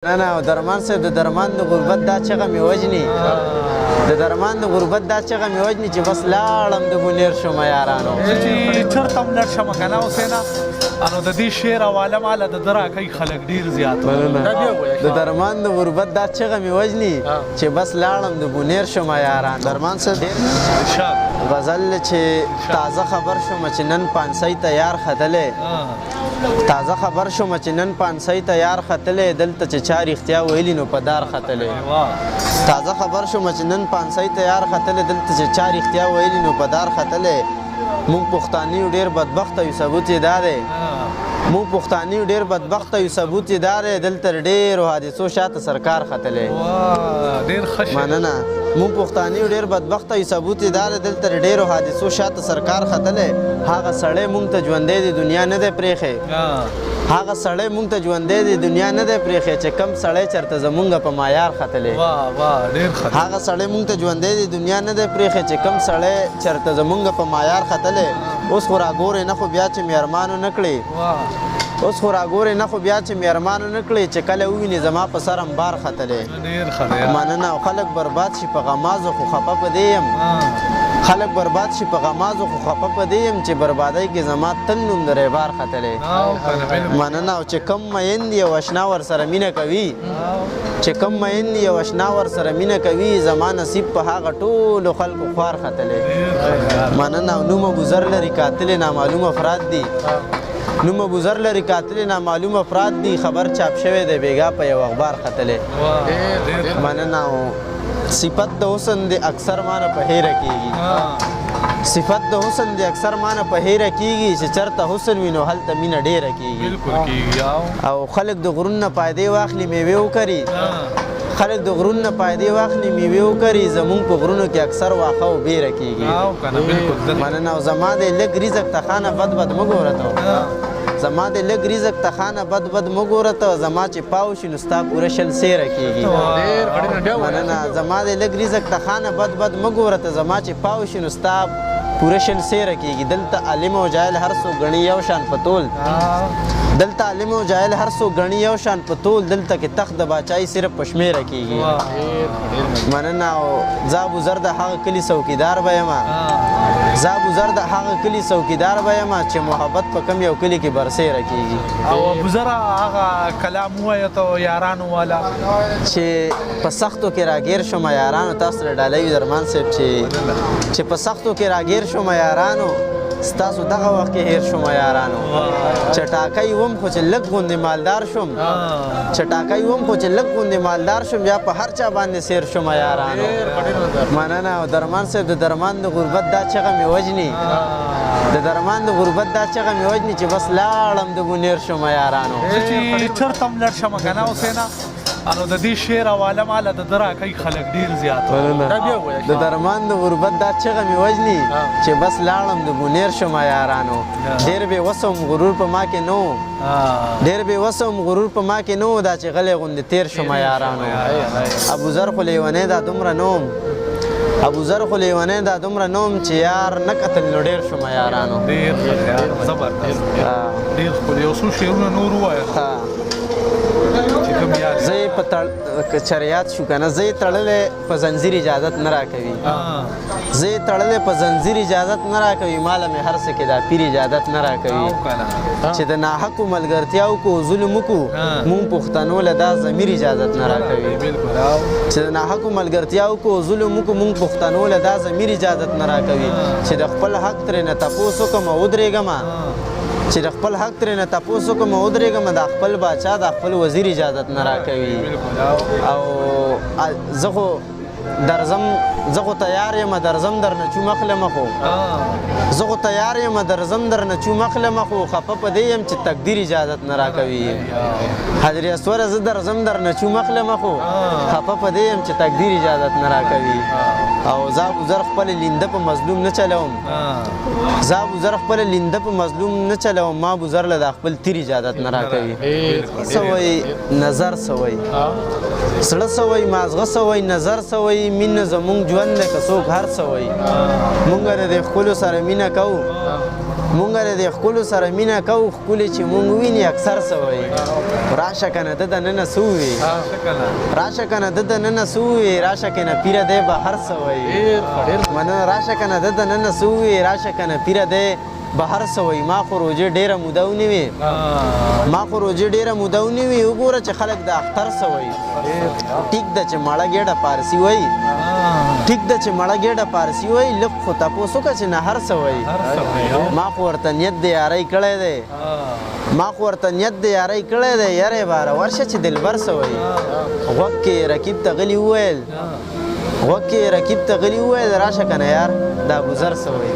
نه نه درمان صاحب د درمان د غربت دا چغه مې وجني د درمان د غربت دا چغه مې وجني چې بس لاړم د بونیر شم یارانو چې چرته هم لړ شم که نه حسینه انو د دې شعر حواله ماله د ده راکوي خلک ډېر زیات د درمان د غربت دا چغه مې وجني چې بس لاړم د بونیر شم یاران درمان صاحب ډېر غزل چې تازه خبر شوم چې نن پانسۍ ته یار ختلی تازه خبر شوم چې نن پانسۍ ته یار ختلی دلته چې چا رښتیا ویلي نو په دار ختلی تازه خبر شوم چې نن پانسۍ ته یار ختلی دلته چې چا رښتیا ویلي نو په دار ختلی مونږ پښتانه یو ډېر بدبخته یو ثبوت یې دا دی مونږ پښتانه یو ډېر بدبخته یو ثبوت یې دا دی دلته ډېرو حادثو شاته سرکار ختلی مننه مونږ پښتانه یو ډېر بدبخته یو ثبوت یې دا دی دلته ډېرو حادثو شاته سرکار ختلی هغه سړی مونږ ته ژوندی د دنیا نه دی پرېښی هغه سړی مونږ ته ژوندی د دنیا نه دی پرېښی چې کم سړی چېرته زمونږ په معیار ختلی هغه سړی مونږ ته ژوندی د دنیا نه دی پرېښی چې کم سړی چېرته زمونږ په معیار ختلی اوس خو راګورې نه خو بیا چې مې ارمانو نه کړې اوس خو راګورې نه خو بیا چې مې ارمانو نه کړې چې کله ووینې زما په سر امبار ختلی مننه او خلک برباد شي په غمازو خو خفه په دې یم خلک برباد شي په غمازو خو خفه په دې یم چې بربادۍ کې زما تل نوم د ریبار ختلی مننه او چې کم میندې او اشنا ورسره مینه کوي چې کم میندې او اشنا ورسره مینه کوي زما نصیب په هغه ټولو خلکو خوار ختلی مننه او نوم ګذر لري قاتل نامعلوم افراد دي نوم ګذر لري قاتل نامعلوم افراد دي خبر چاپ شوی دی بیګا په یو اخبار ختلی مننه او صفت د حسن دی اکثر مانه په هیره کېږي صفت د حسن دی اکثر مانه په هیره کېږي چې چېرته حسن وي نو هلته مینه ډېره کېږي او خلک د غرونو نه فایدې واخلي میوې وکري خلک د غرونو نه فایدې واخلي میوې وکري زمونږ په غرونو کې اکثر واښه او بیره کېږي مننه او زما د لږ رزق ته خانه بد بد مه ګوره ته زما د لږ رزق ته خانه بد بد مه ګوره ته زما چې پاو شي نو ستا پوره شل سیره کېږي مننه زما د لږ رزق ته خانه بد بد مه ګوره ته زما چې پاو شي نو ستا پوره شل سیره کېږي دلته عالم او جاهل هر څوک ګڼي یو شان په تول دلته عالم او جاهل هر څوک ګڼي یو شان په تول دلته کې تخت د باچایي صرف په شمېره کېږي مننه او زه ابوذر د هغه کلي څوکیدار به یم زه ابوذر د هغه کلي څوکیدار به یم چې محبت په کم یو کلي کې برسیره کېږي او ابوذر هغه کلام ووایه ته یارانو والا چې په سختو کې راګیر شوم یارانو تاسو سره ډالۍ وي درمان صاحب چې په سختو کې راګیر شوم یارانو ستاسو دغه وخت کې هیر شوم یارانو چټاکۍ وم خو چې لږ غوندې مالدار شوم چټاکۍ وم خو چې لږ غوندې مالدار شوم یا په هر چا باندې سیر شوم یارانو مننه او درمان صاحب د درمان د غربت دا چغه مې وجني د درمان د غربت دا چغه مې وجني چې بس لاړم د بونیر شوم یارانو چې چرته هم لړ شم که نه حسینه انو د دې شعر حواله ماله د ده راکوي خلک ډېر زیات د درمان د غربت دا چغه مې وجني چې بس لاړم د بونیر شوم یارانو ډېر بې وسه وم غرور په ما کې نه و ډېر بې وسه وم غرور په ما کې نه و دا چې غلی غوندې تېر شوم یارانو ابوذر خو لیونی دا دومره نوم ابوذر خو لیونی دا دومره نوم چې یار نه کتل نو ډېر شوم یارانو ډېر زبردست ډېر ښکلي یو څو شعرونه نور ووایه زه یې په چریات شو که نه زه یې تړلی په زنځیر اجازت نه راکوي زه یې تړلی په زنځیر اجازت نه راکوي ماله مې هر څه کې دا پیر اجازت نه راکوي چې د ناحقو ملګرتیاو کو ظلم وکړو مونږ پښتنو له دا ضمیر اجازت نه راکوي چې د ناحقو ملګرتیاو کو ظلم وکړو مونږ پښتنو له دا ضمیر اجازت نه راکوي چې د خپل حق ترېنه تپوس وکړم او ودرېږم چې د خپل حق ترېنه تپوس وکړم او ودرېږم د خپل باچا د خپل وزیر اجازت نه راکوي او زه خو درځم زه خو تیار یم درځم درنه چومخلمه خو زه خو تیار یم درځم درنه چومخلمه خو خفه په دې یم چې تقدیر اجازت نه راکوي حضرت اسوره زه درځم درنه چومخلمه خو خفه په دې یم چې تقدیر اجازت نه راکوي او زه ابوذر خپل لینده په مظلوم نه چلوم زه ابوذر خپل لینده په مظلوم نه چلوم ما ابوذر له د خپل تیر اجازت نه راکوي څه وایي نظر څه وایي زړه څه وایي مازغه څه وایي نظر څه وایي مینه زمونږ ژوند دی که څوک هر څه وایي مونږ د دې ښکلو سره مینه کوو مونږ د ښکلو سره مینه کوو ښکلې چې مونږ ویني اکثر څه وایي راشه که نه ده دننه څه ووایي راشه که نه ده دننه څه ووایي راشه که نه پیره دی به هر څه وایي مننه راشه که نه ده دننه څه ووایي راشه که نه پیره دی به هر څه وایي ما خو روژې ډېره موده ونیوې ما خو روژې ډېره موده ونیوې وګوره چې خلک د اختر څه وایي ټیک ده چې مړه ګېډه پارسي وایي ټیک ده چې مړه ګېډه پارسي وایي لږ خو تپوس وکړه چې نه هر څه وایي ما خو ورته نیت د یارۍ کړی دی ما خو ورته نیت د یارۍ کړی دی یری باره ورشه چې دلبر څه وایي غوږ کې رقیب ته غلي وویل غوږ کې رقیب ته غلي وویل راشه که نه یار دا ګذر څه وایي